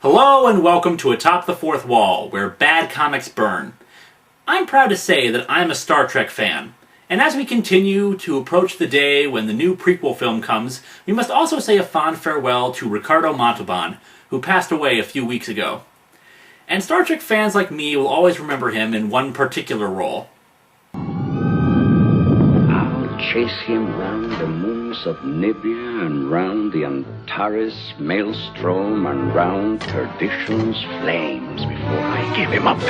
Hello and welcome to Atop the Fourth Wall, where bad comics burn. I'm proud to say that I'm a Star Trek fan, and as we continue to approach the day when the new prequel film comes, we must also say a fond farewell to Ricardo Montalban, who passed away a few weeks ago. And Star Trek fans like me will always remember him in one particular role. I'll chase him round the moons of Nibia and round the Antares maelstrom and round perdition's flames before I give him up.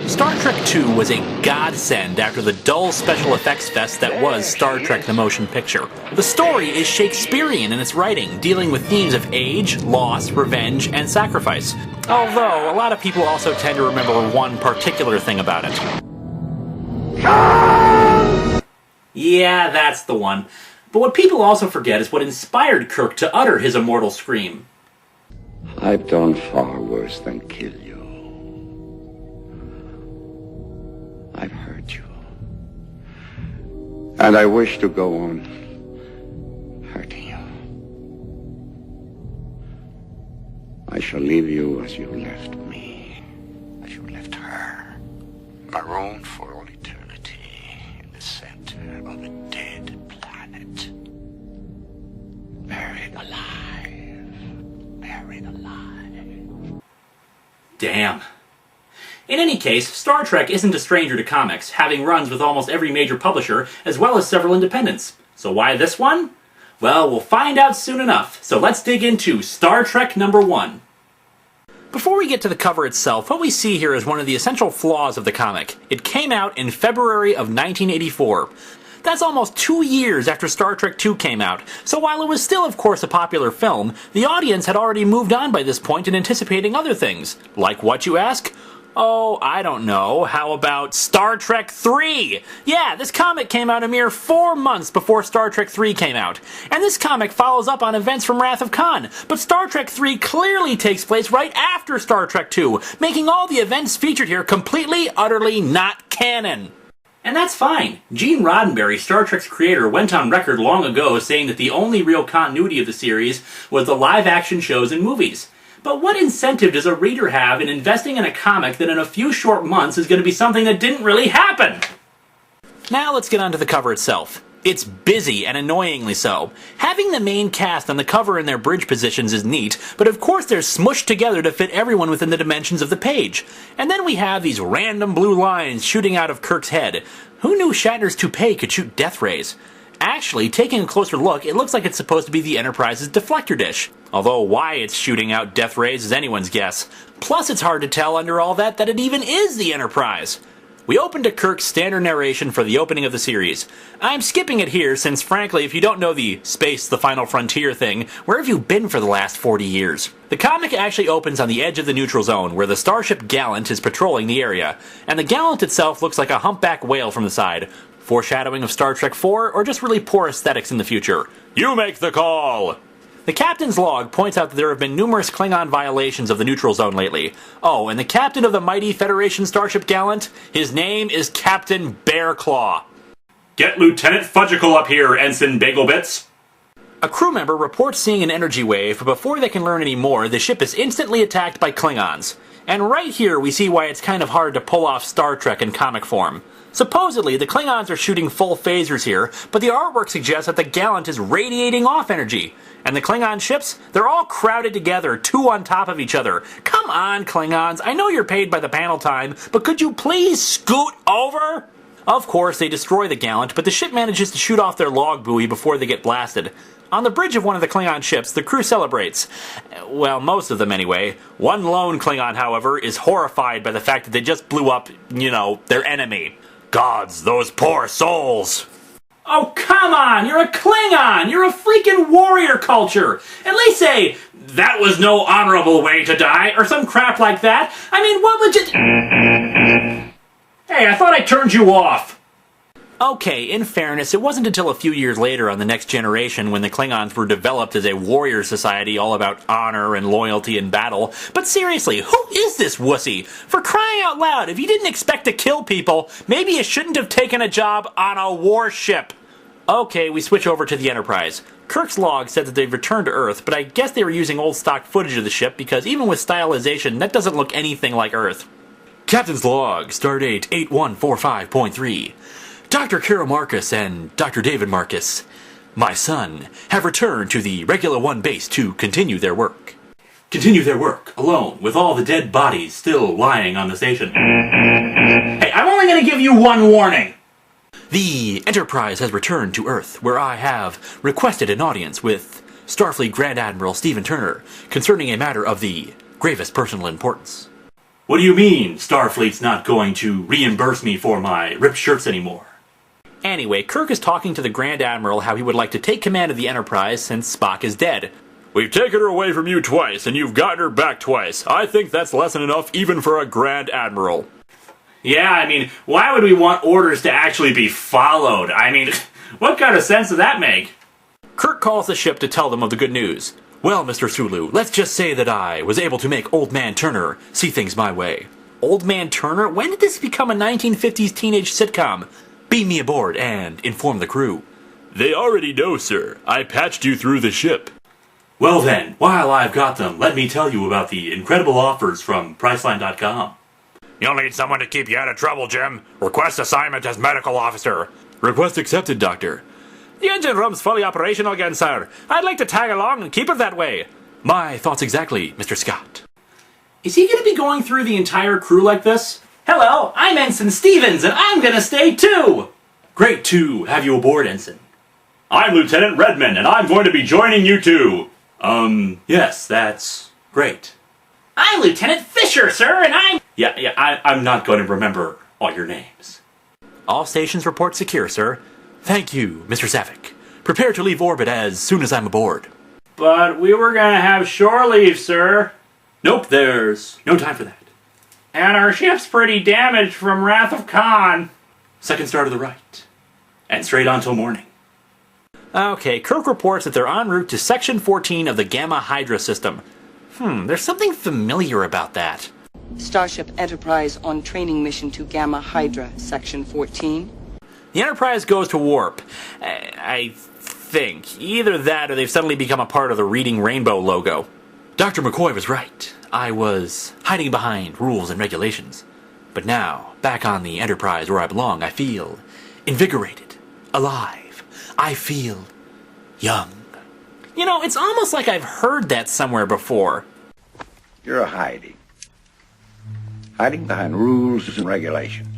Star Trek II was a godsend after the dull special effects fest that was Star Trek the Motion Picture. The story is Shakespearean in its writing, dealing with themes of age, loss, revenge, and sacrifice. Although, a lot of people also tend to remember one particular thing about it. Yeah, that's the one. But what people also forget is what inspired Kirk to utter his immortal scream. I've done far worse than kill you. I've hurt you. And I wish to go on hurting you. I shall leave you as you left me, as you left her, marooned for all eternity in the center of a dead planet. Buried alive. Buried alive. Damn. In any case, Star Trek isn't a stranger to comics, having runs with almost every major publisher, as well as several independents. So why this one? Well, we'll find out soon enough, so let's dig into Star Trek #1. Before we get to the cover itself, what we see here is one of the essential flaws of the comic. It came out in February of 1984. That's almost 2 years after Star Trek II came out, so while it was still of course a popular film, the audience had already moved on by this point in anticipating other things. Like what, you ask? Oh, I don't know. How about Star Trek III? Yeah, this comic came out a mere 4 months before Star Trek III came out. And this comic follows up on events from Wrath of Khan, but Star Trek III clearly takes place right after Star Trek II, making all the events featured here completely, utterly not canon. And that's fine. Gene Roddenberry, Star Trek's creator, went on record long ago saying that the only real continuity of the series was the live-action shows and movies. But what incentive does a reader have in investing in a comic that in a few short months is going to be something that didn't really happen? Now let's get on to the cover itself. It's busy, and annoyingly so. Having the main cast on the cover in their bridge positions is neat, but of course they're smushed together to fit everyone within the dimensions of the page. And then we have these random blue lines shooting out of Kirk's head. Who knew Shatner's toupee could shoot death rays? Actually, taking a closer look, it looks like it's supposed to be the Enterprise's deflector dish. Although why it's shooting out death rays is anyone's guess. Plus it's hard to tell under all that it even is the Enterprise. We open to Kirk's standard narration for the opening of the series. I'm skipping it here since frankly, if you don't know the space, the final frontier thing, where have you been for the last 40 years? The comic actually opens on the edge of the neutral zone, where the starship Gallant is patrolling the area. And the Gallant itself looks like a humpback whale from the side. Foreshadowing of Star Trek IV, or just really poor aesthetics in the future? You make the call! The captain's log points out that there have been numerous Klingon violations of the neutral zone lately. Oh, and the captain of the mighty Federation starship Gallant? His name is Captain Bearclaw. Get Lieutenant Fudgicle up here, Ensign Bagelbits! A crew member reports seeing an energy wave, but before they can learn any more, the ship is instantly attacked by Klingons. And right here we see why it's kind of hard to pull off Star Trek in comic form. Supposedly, the Klingons are shooting full phasers here, but the artwork suggests that the Gallant is radiating off energy. And the Klingon ships, they're all crowded together, two on top of each other. Come on, Klingons, I know you're paid by the panel time, but could you please scoot over? Of course, they destroy the Gallant, but the ship manages to shoot off their log buoy before they get blasted. On the bridge of one of the Klingon ships, the crew celebrates. Well, most of them anyway. One lone Klingon, however, is horrified by the fact that they just blew up, their enemy. Gods, those poor souls! Oh, come on! You're a Klingon! You're a freaking warrior culture! At least say, that was no honorable way to die, or some crap like that. I mean, what would you... Hey, I thought I turned you off! Okay, in fairness, it wasn't until a few years later on The Next Generation when the Klingons were developed as a warrior society all about honor and loyalty in battle. But seriously, who is this wussy? For crying out loud, if you didn't expect to kill people, maybe you shouldn't have taken a job on a warship. Okay, we switch over to the Enterprise. Kirk's log said that they've returned to Earth, but I guess they were using old stock footage of the ship because even with stylization, that doesn't look anything like Earth. Captain's log, stardate 8145.3. Dr. Carol Marcus and Dr. David Marcus, my son, have returned to the Regular One base to continue their work. Continue their work, alone, with all the dead bodies still lying on the station. Hey, I'm only going to give you one warning! The Enterprise has returned to Earth, where I have requested an audience with Starfleet Grand Admiral Stephen Turner concerning a matter of the gravest personal importance. What do you mean, Starfleet's not going to reimburse me for my ripped shirts anymore? Anyway, Kirk is talking to the Grand Admiral how he would like to take command of the Enterprise since Spock is dead. We've taken her away from you twice, and you've gotten her back twice. I think that's lesson enough even for a Grand Admiral. Yeah, I mean, why would we want orders to actually be followed? I mean, what kind of sense does that make? Kirk calls the ship to tell them of the good news. Well, Mr. Sulu, let's just say that I was able to make Old Man Turner see things my way. Old Man Turner? When did this become a 1950s teenage sitcom? Beam me aboard and inform the crew. They already know, sir. I patched you through the ship. Well then, while I've got them, let me tell you about the incredible offers from Priceline.com. You'll need someone to keep you out of trouble, Jim. Request assignment as medical officer. Request accepted, Doctor. The engine room's fully operational again, sir. I'd like to tag along and keep it that way. My thoughts exactly, Mr. Scott. Is he going to be going through the entire crew like this? Hello, I'm Ensign Stevens, and I'm going to stay too! Great to have you aboard, Ensign. I'm Lieutenant Redmond, and I'm going to be joining you too. Yes, that's great. I'm Lieutenant Fisher, sir, and I'm... I'm not going to remember all your names. All stations report secure, sir. Thank you, Mr. Savick. Prepare to leave orbit as soon as I'm aboard. But we were going to have shore leave, sir. Nope, there's no time for that. And our ship's pretty damaged from Wrath of Khan. Second star to the right. And straight on till morning. Okay, Kirk reports that they're en route to Section 14 of the Gamma Hydra system. There's something familiar about that. Starship Enterprise on training mission to Gamma Hydra, Section 14. The Enterprise goes to warp. I think. Either that or they've suddenly become a part of the Reading Rainbow logo. Dr. McCoy was right. I was hiding behind rules and regulations. But now, back on the Enterprise where I belong, I feel invigorated, alive. I feel young. You know, it's almost like I've heard that somewhere before. You're hiding. Hiding behind rules and regulations.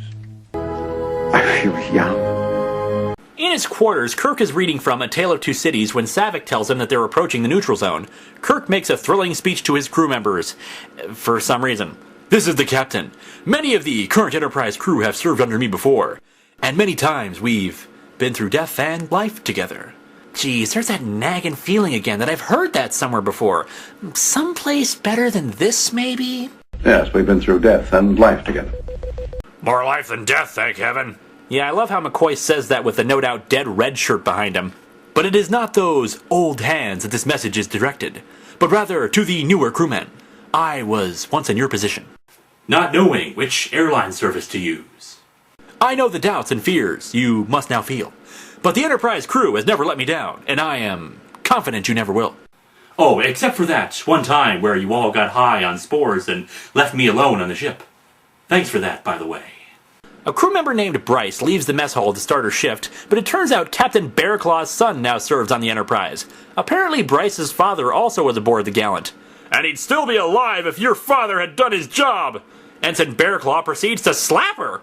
I feel young. In his quarters, Kirk is reading from A Tale of Two Cities when Savick tells him that they're approaching the neutral zone. Kirk makes a thrilling speech to his crew members. For some reason. This is the captain. Many of the current Enterprise crew have served under me before. And many times we've been through death and life together. Geez, there's that nagging feeling again that I've heard that somewhere before. Someplace better than this, maybe? Yes, we've been through death and life together. More life than death, thank heaven. Yeah, I love how McCoy says that with the no doubt dead red shirt behind him. But it is not those old hands that this message is directed, but rather to the newer crewmen. I was once in your position. Not knowing which airline service to use. I know the doubts and fears you must now feel. But the Enterprise crew has never let me down, and I am confident you never will. Oh, except for that one time where you all got high on spores and left me alone on the ship. Thanks for that, by the way. A crew member named Bryce leaves the mess hall to start her shift, but it turns out Captain Bearclaw's son now serves on the Enterprise. Apparently Bryce's father also was aboard the Gallant. And he'd still be alive if your father had done his job! Ensign Bearclaw proceeds to slap her!